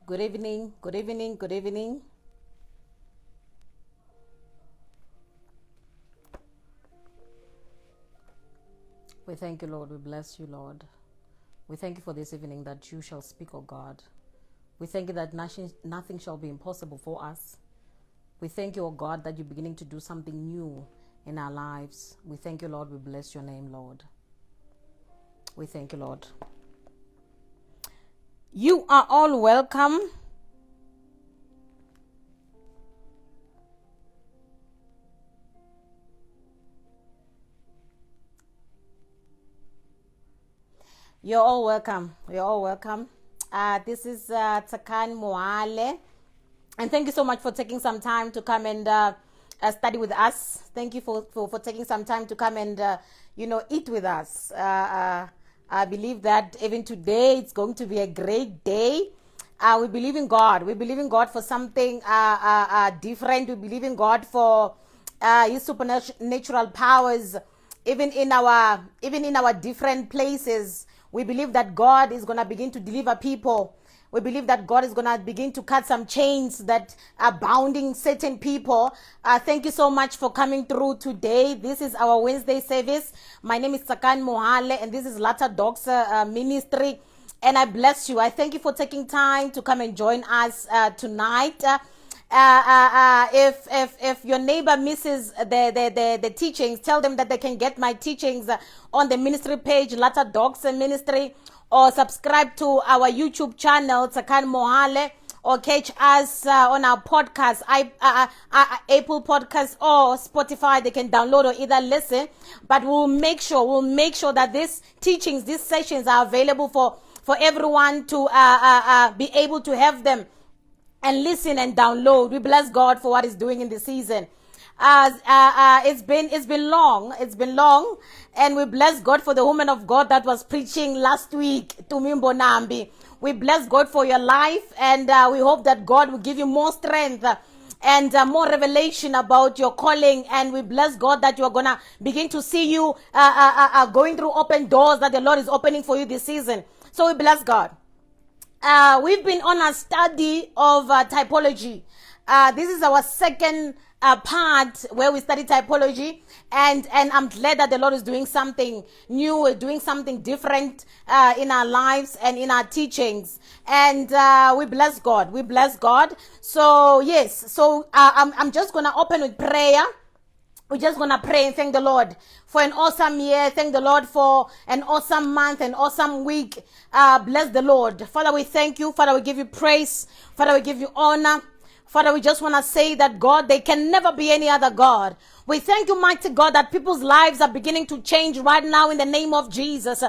Good evening, good evening, good evening. We thank you, Lord. We bless you, Lord. We thank you for this evening that you shall speak, O God. We thank you that nothing shall be impossible for us. We thank you, O God, that you're beginning to do something new in our lives. We thank you, Lord. We bless your name, Lord. We thank you, Lord. You are all welcome. You're all welcome. You're all welcome. This is Tsakhani Mohale. And thank you so much for taking some time to come and study with us. Thank you for taking some time to come and, eat with us. I believe that even today it's going to be a great day. We believe in God. We believe in God for something different. We believe in God for His supernatural powers, even in our different places. We believe that God is going to begin to deliver people. We believe that God is going to begin to cut some chains that are bounding certain people. Thank you so much for coming through today. This is our Wednesday service. My name is Tsakhani Mohale, and this is Latter Dogs Ministry. And I bless you. I thank you for taking time to come and join us tonight. If your neighbor misses the teachings, tell them that they can get my teachings on the ministry page, Latter Dogs Ministry, or subscribe to our YouTube channel, Tsakhani Mohale, or catch us on our podcast, Apple Podcasts or Spotify. They can download or either listen. But we'll make sure that these teachings, these sessions are available for everyone to be able to have them and listen and download. We bless God for what He's doing in the season. It's been long, and we bless God for the woman of God that was preaching last week, Tumimbo Nambi. We bless God for your life, and we hope that God will give you more strength and more revelation about your calling. And we bless God that you're gonna begin to see you going through open doors that the Lord is opening for you this season. So we bless God. We've been on a study of typology. This is our second part where we study typology, and I'm glad that the Lord is doing something new, doing something different in our lives and in our teachings, and we bless God. We bless God. So yes, I'm just gonna open with prayer. We're just going to pray and thank the Lord for an awesome year. Thank the Lord for an awesome month, an awesome week. Bless the Lord. Father, we thank you. Father, we give you praise. Father, we give you honor. Father, we just want to say that, God, there can never be any other God. We thank you, mighty God, that people's lives are beginning to change right now in the name of Jesus.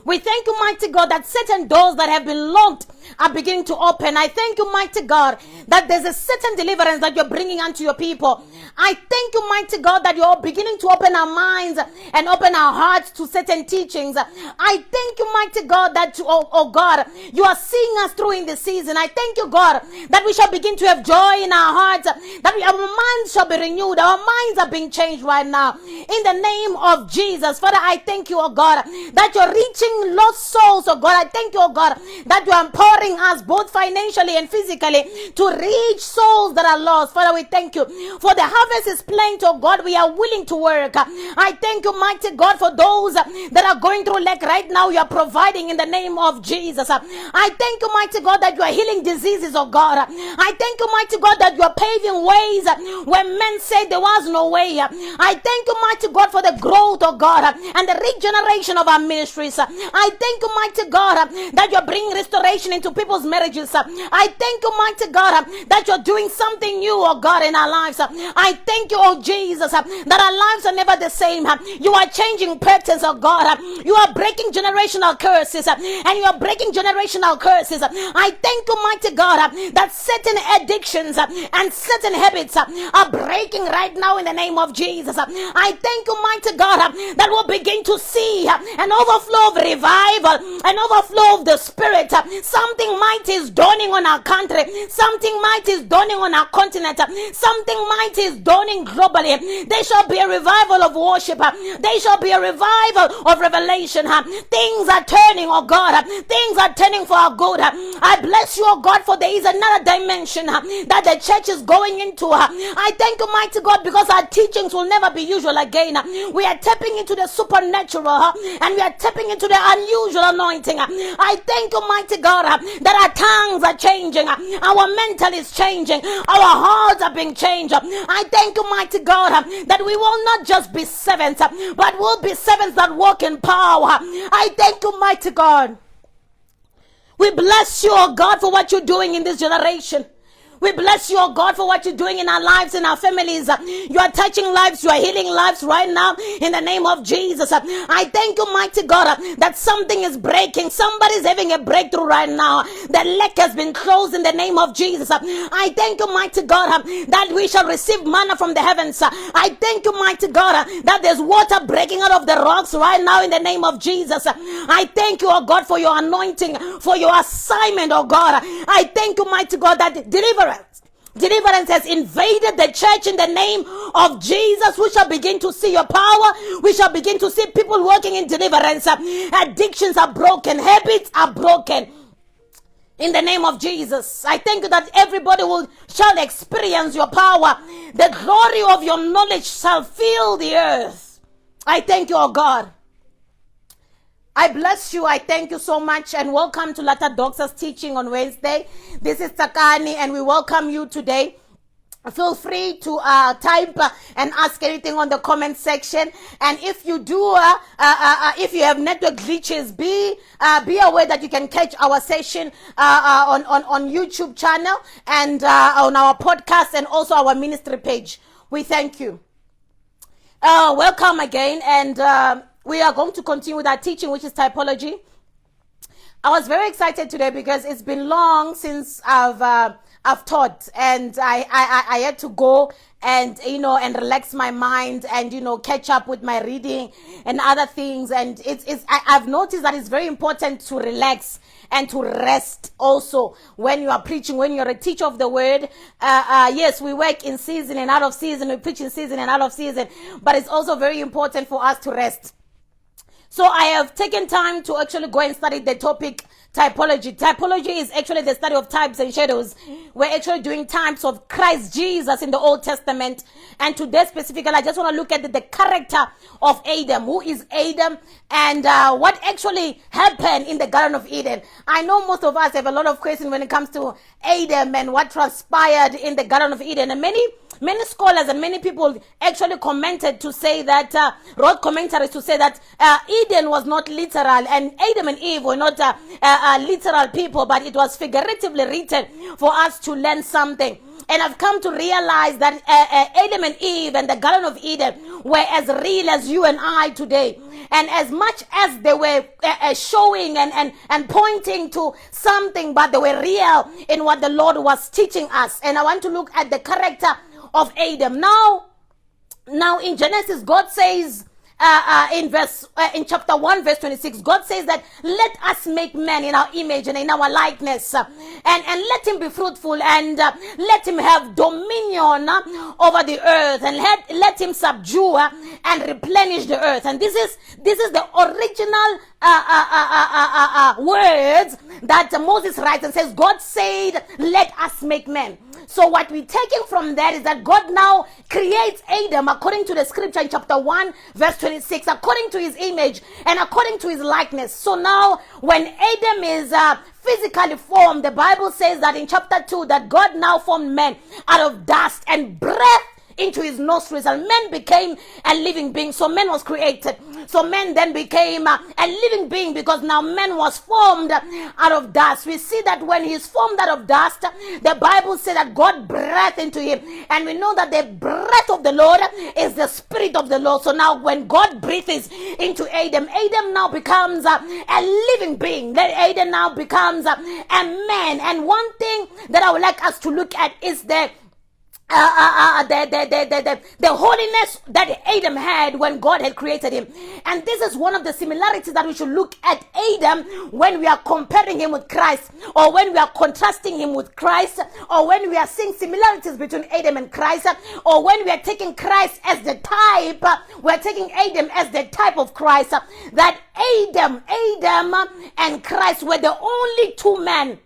We thank you, mighty God, that certain doors that have been locked are beginning to open. I thank you, mighty God, that there's a certain deliverance that you're bringing unto your people. I thank you, mighty God, that you're beginning to open our minds and open our hearts to certain teachings. I thank you, mighty God, that, oh God, you are seeing us through in this season. I thank you, God, that we shall begin to have joy in our hearts, that our minds shall be renewed. Our minds are being changed right now. In the name of Jesus, Father, I thank you, oh God, that you're reaching lost souls, oh God. I thank you, oh God, that you are empowering us both financially and physically to reach souls that are lost. Father, we thank you for the harvest is plenty, oh God. We are willing to work. I thank you, mighty God, for those that are going through lack right now. You are providing in the name of Jesus. I thank you, mighty God, that you are healing diseases, oh God. I thank you, mighty God, that you are paving ways where men said there was no way. I thank you, mighty God, for the growth, oh God, and the regeneration of our ministries. I thank you, mighty God, that you're bringing restoration into people's marriages. I thank you, mighty God, that you're doing something new, oh God, in our lives. I thank you, oh Jesus, that our lives are never the same. You are changing patterns, oh God. You are breaking generational curses, and you are breaking generational curses. I thank you, mighty God, that certain addictions and certain habits are breaking right now in the name of Jesus. I thank you, mighty God, that will begin to see an overflow of revival, an overflow of the Spirit. Something mighty is dawning on our country. Something mighty is dawning on our continent. Something mighty is dawning globally. There shall be a revival of worship. There shall be a revival of revelation. Things are turning, oh God. Things are turning for our good. I bless you, oh God, for there is another dimension that the church is going into. I thank you, mighty God, because our teachings will never be usual again. We are tapping into the supernatural and we are tapping into the unusual anointing. I thank you, mighty God, that our tongues are changing, our mental is changing, our hearts are being changed. I thank you, mighty God, that we will not just be servants, but will be servants that walk in power. I thank you, mighty God. We bless you, oh God, for what you're doing in this generation. We bless you, oh God, for what you're doing in our lives, in our families. You are touching lives, you are healing lives right now in the name of Jesus. I thank you, mighty God, that something is breaking. Somebody's having a breakthrough right now. The lake has been closed in the name of Jesus. I thank you, mighty God, that we shall receive manna from the heavens. I thank you, mighty God, that there's water breaking out of the rocks right now in the name of Jesus. I thank you, oh God, for your anointing, for your assignment, oh God. I thank you, mighty God, that Deliverance has invaded the church in the name of Jesus. We shall begin to see your power. We shall begin to see people working in deliverance. Addictions are broken. Habits are broken. In the name of Jesus, I thank you that everybody shall experience your power. The glory of your knowledge shall fill the earth. I thank you, oh God. I bless you. I thank you so much, and welcome to Lata Doxa's teaching on Wednesday. This is Takani, and we welcome you today. Feel free to type and ask anything on the comment section. And if you do, if you have network glitches, be aware that you can catch our session on YouTube channel and on our podcast and also our ministry page. We thank you. Welcome again, and we are going to continue with our teaching, which is typology. I was very excited today because it's been long since I've taught, and I had to go and and relax my mind and catch up with my reading and other things. And I've noticed that it's very important to relax and to rest also when you are preaching, when you're a teacher of the word. Yes, we work in season and out of season, we preach in season and out of season, but it's also very important for us to rest. So I have taken time to actually go and study the topic typology. Typology is actually the study of types and shadows. We're actually doing types of Christ Jesus in the Old Testament. And today specifically, I just want to look at the character of Adam. Who is Adam, and what actually happened in the Garden of Eden. I know most of us have a lot of questions when it comes to Adam and what transpired in the Garden of Eden. And many scholars and many people actually commented to say that, wrote commentaries to say that Eden was not literal, and Adam and Eve were not literal people, but it was figuratively written for us to learn something. And I've come to realize that Adam and Eve and the Garden of Eden were as real as you and I today. And as much as they were showing and pointing to something, but they were real in what the Lord was teaching us. And I want to look at the character of Adam. Now in Genesis, God says, in chapter 1 verse 26, God says that let us make man in our image and in our likeness, and let him be fruitful, and let him have dominion over the earth, and let him subdue and replenish the earth. And this is the original words that Moses writes and says, God said, let us make man. So what we're taking from that is that God now creates Adam according to the scripture in chapter 1 verse 26, according to his image and according to his likeness. So now when Adam is physically formed, the Bible says that in chapter 2 that God now formed man out of dust and breath into his nostrils, and man became a living being. So man was created. So man then became a living being because now man was formed out of dust. We see that when he's formed out of dust, the Bible says that God breathed into him. And we know that the breath of the Lord is the Spirit of the Lord. So now when God breathes into Adam, Adam now becomes a living being. Then Adam now becomes a man. And one thing that I would like us to look at is the the holiness that Adam had when God had created him. And this is one of the similarities that we should look at Adam when we are comparing him with Christ, or when we are contrasting him with Christ, or when we are seeing similarities between Adam and Christ, or when we are taking Christ as the type, we are taking Adam as the type of Christ. That Adam and Christ were the only two men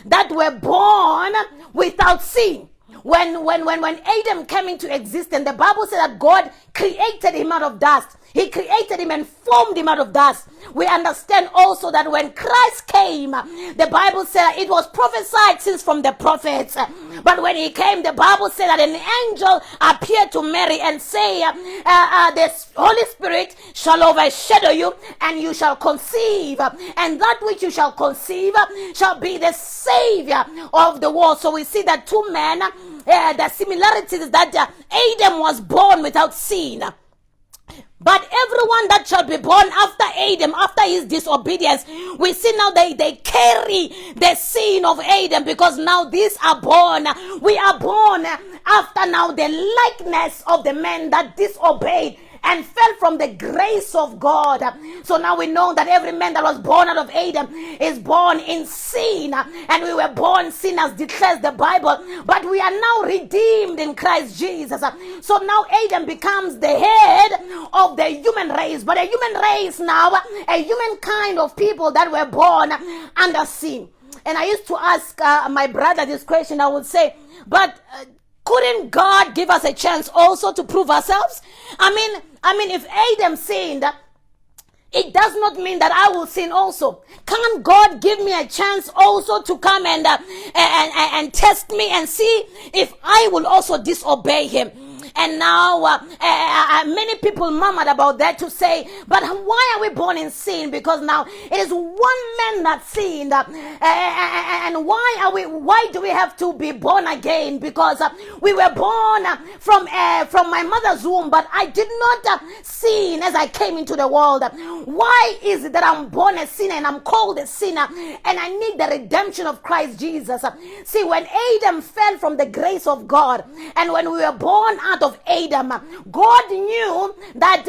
that were born without sin. When Adam came into existence, the Bible said that God created him out of dust. He created him and formed him out of dust. We understand also that when Christ came, the Bible said it was prophesied since from the prophets. But when he came, the Bible said that an angel appeared to Mary and say, the Holy Spirit shall overshadow you, and you shall conceive. And that which you shall conceive shall be the Savior of the world. So we see that two men, the similarities is that Adam was born without sin. But everyone that shall be born after Adam, after his disobedience, we see now they carry the sin of Adam, because now these are born. We are born after now the likeness of the men that disobeyed and fell from the grace of God. So now we know that every man that was born out of Adam is born in sin, and we were born sinners, declares the Bible, but we are now redeemed in Christ Jesus. So now Adam becomes the head of the human race, but a human race now, a human kind of people that were born under sin. And I used to ask my brother this question. I would say, but couldn't God give us a chance also to prove ourselves? I mean, if Adam sinned, it does not mean that I will sin also. Can't God give me a chance also to come and test me and see if I will also disobey him? And now many people murmured about that to say, but why are we born in sin? Because now it is one man that sinned, and why do we have to be born again? Because we were born from my mother's womb, but I did not sin as I came into the world. Why is it that I'm born a sinner and I'm called a sinner, and I need the redemption of Christ Jesus? See, when Adam fell from the grace of God, and when we were born out of Adam, God knew that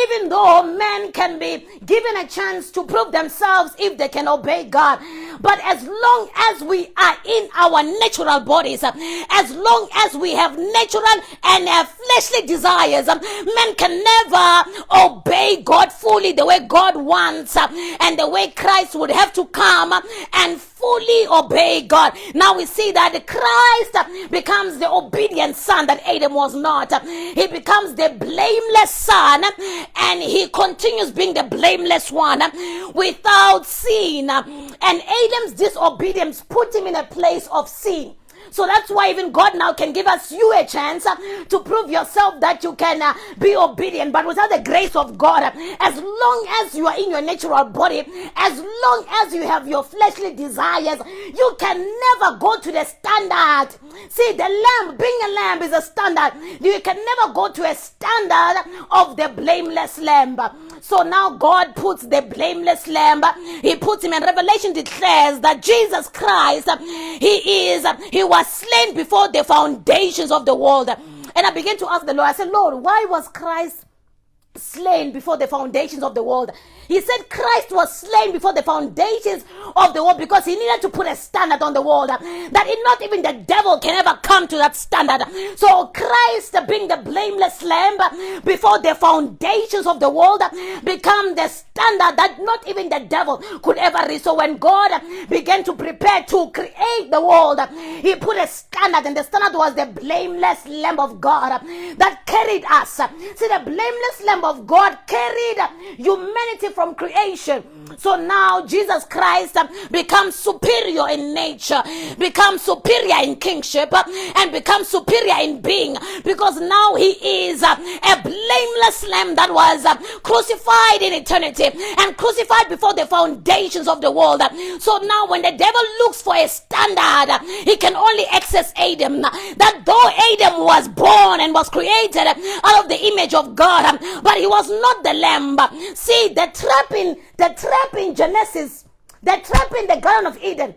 even though men can be given a chance to prove themselves if they can obey God, but as long as we are in our natural bodies, as long as we have natural and fleshly desires, men can never obey God fully the way God wants, and the way Christ would have to come and fully obey God. Now we see that Christ becomes the obedient son that Adam was not. He becomes the blameless son, and he continues being the blameless one without sin. And Adam's disobedience put him in a place of sin. So that's why even God now can give us you a chance to prove yourself that you can be obedient. But without the grace of God, as long as you are in your natural body, as long as you have your fleshly desires, you can never go to the standard. See, the lamb, being a lamb is a standard. You can never go to a standard of the blameless lamb. So now God puts the blameless lamb, he puts him, and Revelation declares that Jesus Christ, he was slain before the foundations of the world. And I began to ask the Lord, I said, Lord, why was Christ slain before the foundations of the world? He said Christ was slain before the foundations of the world because he needed to put a standard on the world that not even the devil can ever come to that standard. So Christ, being the blameless lamb before the foundations of the world, become the standard that not even the devil could ever reach. So when God began to prepare to create the world, he put a standard, and the standard was the blameless lamb of God that carried us. See, the blameless lamb of God carried humanity from creation. So now Jesus Christ becomes superior in nature, becomes superior in kingship, and becomes superior in being, because now he is a blameless lamb that was crucified in eternity and crucified before the foundations of the world. So now when the devil looks for a standard, he can only access Adam. That though Adam was born and was created out of the image of God, but he was not the lamb. See, the trap in Genesis, the trap in the Garden of Eden,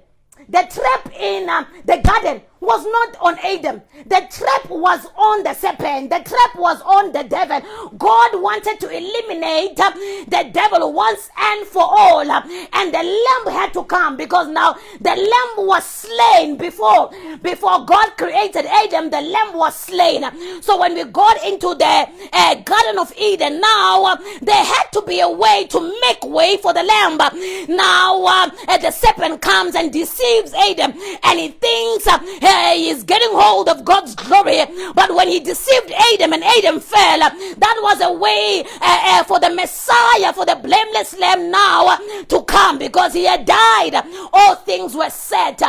the trap in the garden was not on Adam. The trap was on the serpent. The trap was on the devil. God wanted to eliminate the devil once and for all. And the lamb had to come, because now the lamb was slain before God created Adam. The lamb was slain. So when we got into the Garden of Eden, now there had to be a way to make way for the lamb. Now the serpent comes and deceives Adam, and he thinks he is getting hold of God's glory. But when he deceived Adam and Adam fell, that was a way for the Messiah, for the blameless lamb now to come, because he had died. All things were set.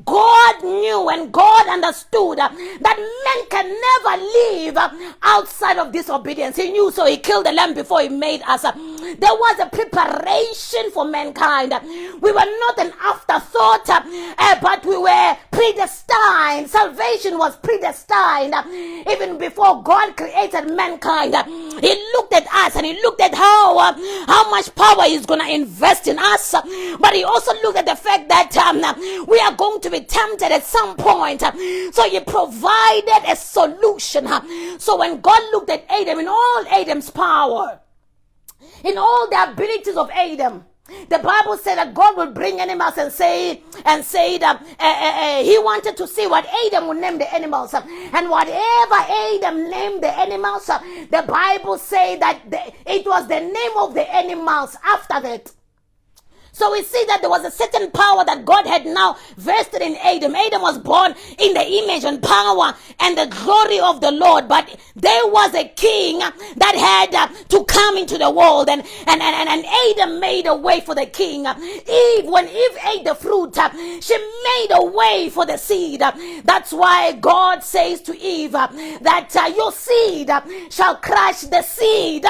God knew and God understood that men can never live outside of disobedience. He knew, so he killed the lamb before he made us. There was a preparation for mankind. We were not an afterthought, but we were predestined. Salvation was predestined even before God created mankind. He looked at us and he looked at how much power he's going to invest in us, but he also looked at the fact that we are going to be tempted at some point. So he provided a solution. So when God looked at Adam, in all Adam's power, in all the abilities of Adam, the Bible said that God will bring animals and say that he wanted to see what Adam would name the animals. And whatever Adam named the animals, the Bible said that it was the name of the animals after that. So we see that there was a certain power that God had now vested in Adam. Adam was born in the image and power and the glory of the Lord. But there was a king that had to come into the world. And Adam made a way for the king. When Eve ate the fruit, she made a way for the seed. That's why God says to Eve that your seed shall crush the seed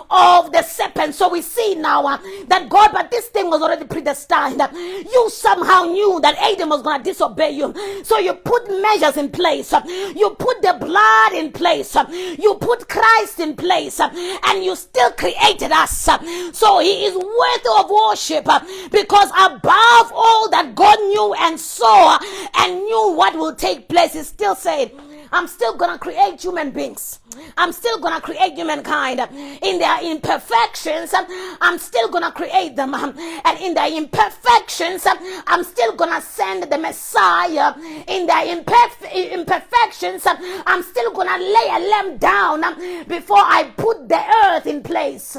of the serpent. So we see now that God, but this thing was already predestined. You somehow knew that Adam was going to disobey you, so you put measures in place. You put the blood in place. You put Christ in place, and you still created us. So he is worthy of worship, because above all that God knew and saw and knew what will take place, he still said, I'm still going to create human beings. I'm still going to create humankind. In their imperfections, I'm still going to create them. And in their imperfections, I'm still going to send the Messiah. In their imperfections, I'm still going to lay a lamb down before I put the earth in place.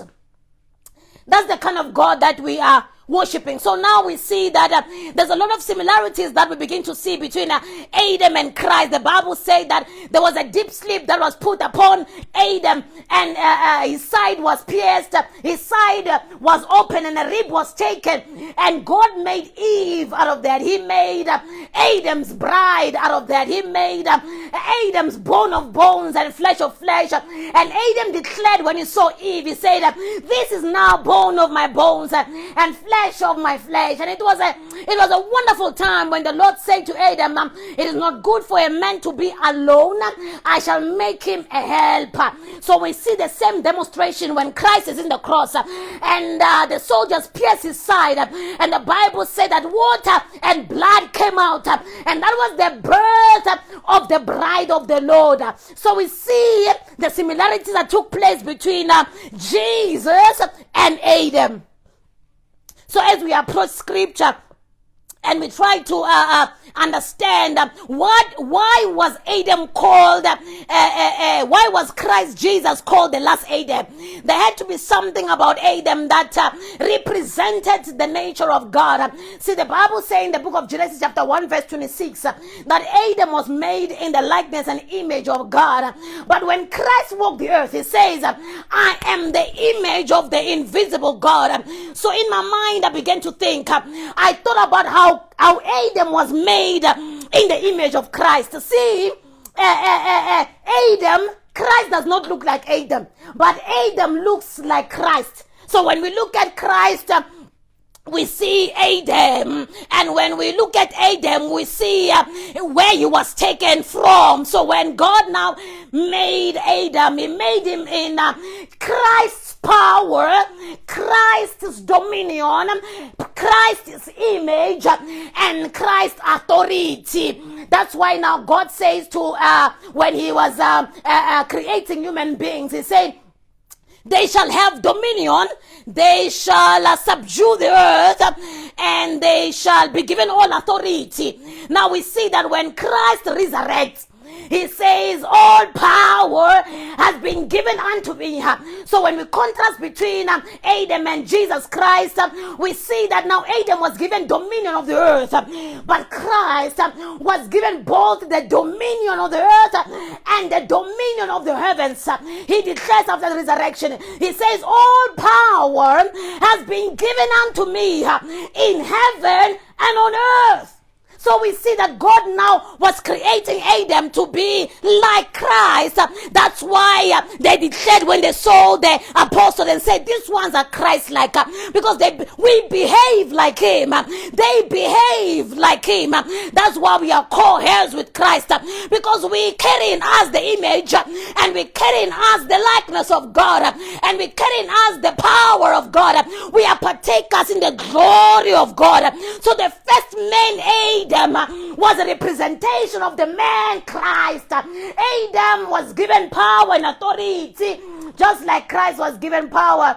That's the kind of God that we are worshiping. So now we see that there's a lot of similarities that we begin to see between Adam and Christ. The Bible says that there was a deep sleep that was put upon Adam, and his side was pierced, his side was open, and a rib was taken, and God made Eve out of that. He made Adam's bride out of that. He made Adam's bone of bones and flesh of flesh. And Adam declared when he saw Eve, he said, this is now bone of my bones and flesh of my flesh. And it was a wonderful time when the Lord said to Adam, it is not good for a man to be alone. I shall make him a helper. So we see the same demonstration when Christ is in the cross, and the soldiers pierced his side, and the Bible said that water and blood came out, and that was the birth of the bride of the Lord. So we see the similarities that took place between Jesus and Adam. So as we approach scripture and we try to understand why was Adam called, why was Christ Jesus called the last Adam? There had to be something about Adam that represented the nature of God. See, the Bible says in the book of Genesis chapter 1 verse 26 that Adam was made in the likeness and image of God. But when Christ walked the earth, he says, I am the image of the invisible God. So in my mind, I began to think, I thought about how Adam was made in the image of Christ. See, Adam, Christ does not look like Adam, but Adam looks like Christ. So when we look at Christ, we see Adam, and when we look at Adam, we see where he was taken from. So when God now made Adam, he made him in Christ's power, Christ's dominion, Christ's image and Christ's authority. That's why now God says to, when he was creating human beings, he said, they shall have dominion, they shall subdue the earth, and they shall be given all authority. Now we see that when Christ resurrects, he says, all power has been given unto me. So when we contrast between Adam and Jesus Christ, we see that now Adam was given dominion of the earth, but Christ was given both the dominion of the earth and the dominion of the heavens. He declares after the resurrection, he says, all power has been given unto me in heaven and on earth. So we see that God now was creating Adam to be like Christ. That's why they declared when they saw the apostles and said, these ones are Christ-like, because we behave like him. They behave like him. That's why we are co-heirs with Christ, because we carry in us the image, and we carry in us the likeness of God, and we carry in us the power of God. We are partakers in the glory of God. So the first man, Adam, was a representation of the man Christ. Adam was given power and authority, just like Christ was given power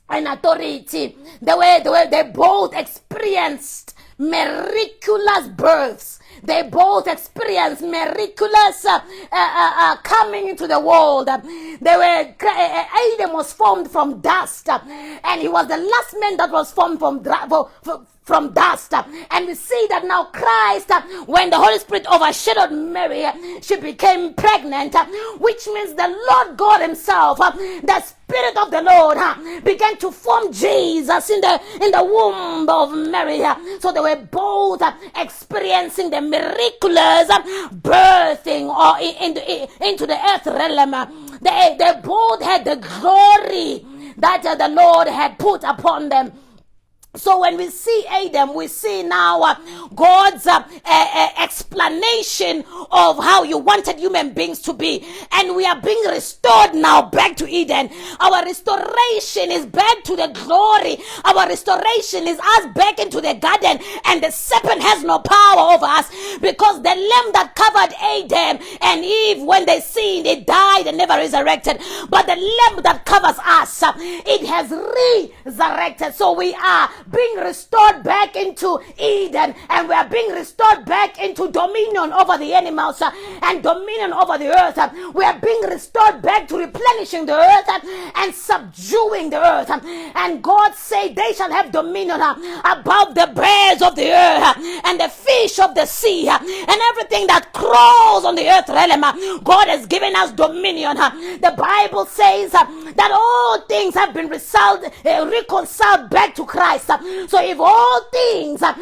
and authority. They both experienced miraculous births. They both experienced miraculous coming into the world. Adam was formed from dust, and he was the last man that was formed from dust. And we see that now Christ, when the Holy Spirit overshadowed Mary, she became pregnant, which means the Lord God himself, the Spirit of the Lord, began to form Jesus in the womb of Mary. So they were both experiencing the miraculous birthing or into the earth realm. They both had the glory that the Lord had put upon them. So when we see Adam, we see now God's explanation of how you wanted human beings to be. And we are being restored now back to Eden. Our restoration is back to the glory. Our restoration is us back into the garden. And the serpent has no power over us, because the lamb that covered Adam and Eve, when they sinned, it died and never resurrected. But the lamb that covers us, it has resurrected. So we are being restored back into Eden, and we are being restored back into dominion over the animals and dominion over the earth. We are being restored back to replenishing the earth and subduing the earth. And God said they shall have dominion above the birds of the earth and the fish of the sea and everything that crawls on the earth realm. God has given us dominion. The Bible says that all things have been reconciled back to Christ. So if all things have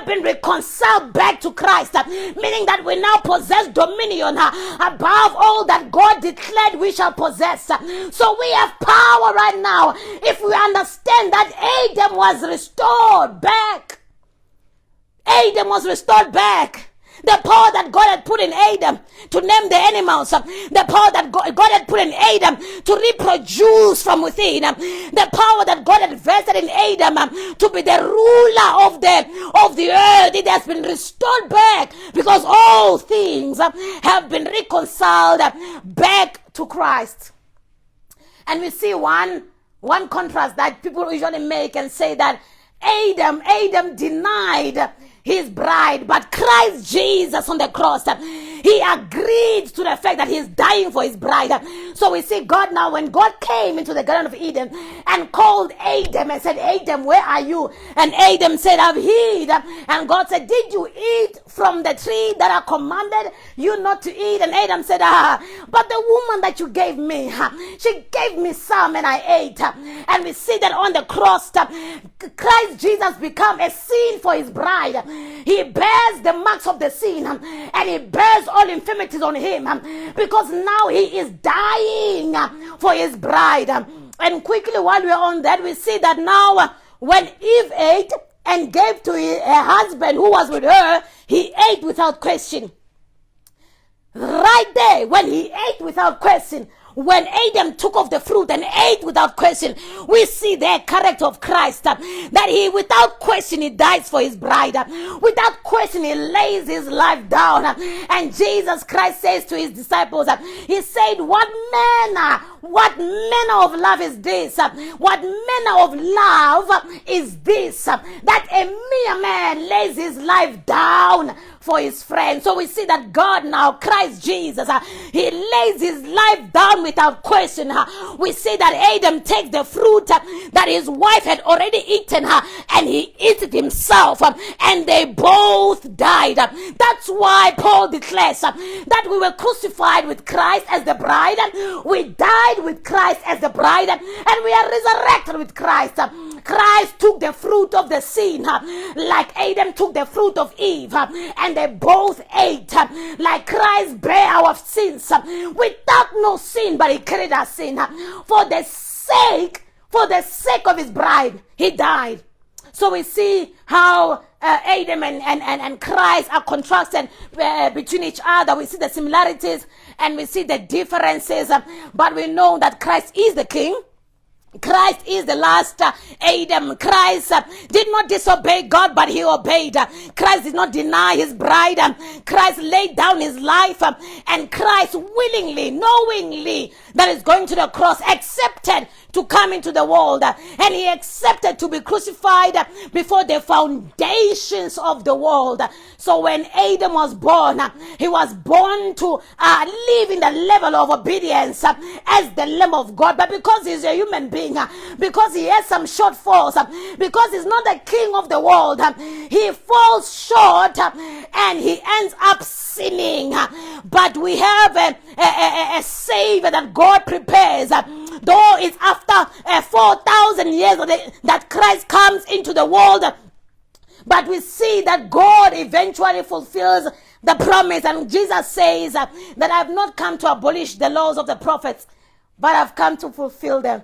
been reconciled back to Christ, meaning that we now possess dominion above all that God declared we shall possess. So we have power right now if we understand that Adam was restored back. Adam was restored back. The power that God had put in Adam to name the animals, the power that God had put in Adam to reproduce from within, the power that God had vested in Adam to be the ruler of the earth, it has been restored back, because all things have been reconciled back to Christ. And we see one contrast that people usually make and say that Adam denied his bride, but Christ Jesus on the cross, he agreed to the fact that he is dying for his bride. So we see God now, when God came into the Garden of Eden and called Adam and said, Adam, where are you? And Adam said, I've hid. And God said, did you eat from the tree that I commanded you not to eat? And Adam said, but the woman that you gave me, she gave me some and I ate. And we see that on the cross, Christ Jesus became a sin for his bride. He bears the marks of the sin, and he bears all infirmities on him, because now he is dying for his bride. And quickly, while we're on that, we see that now when Eve ate and gave to her husband who was with her, he ate without question. Right there, when he ate without question, when Adam took of the fruit and ate without question, we see the character of Christ, that he, without question, he dies for his bride. Without question, he lays his life down. And Jesus Christ says to his disciples, he said, what manner of love is this? What manner of love is this? That a mere man lays his life down for his friend. So we see that God now, Christ Jesus, he lays his life down without question. We see that Adam takes the fruit that his wife had already eaten, and he eats it himself, and they both died. That's why Paul declares that we were crucified with Christ as the bride, we died with Christ as the bride, and we are resurrected with Christ. Christ took the fruit of the sin, like Adam took the fruit of Eve, and they both ate, like Christ bare our sins without no sin, but he carried our sin for the sake of his bride. He died. So we see how Adam and Christ are contrasted between each other. We see the similarities and we see the differences, but we know that Christ is the King. Christ is the last Adam. Christ did not disobey God, but he obeyed. Christ did not deny his bride. Christ laid down his life, and Christ willingly, knowingly that is going to the cross, accepted to come into the world, and he accepted to be crucified before the foundations of the world. So when Adam was born, he was born to live in the level of obedience as the Lamb of God. But because he's a human being, because he has some shortfalls, because he's not the king of the world, he falls short and he ends up sinning. But we have a Savior that God prepares, though it's after 4,000 years that Christ comes into the world. But we see that God eventually fulfills the promise. And Jesus says that I have not come to abolish the laws of the prophets, but I've come to fulfill them.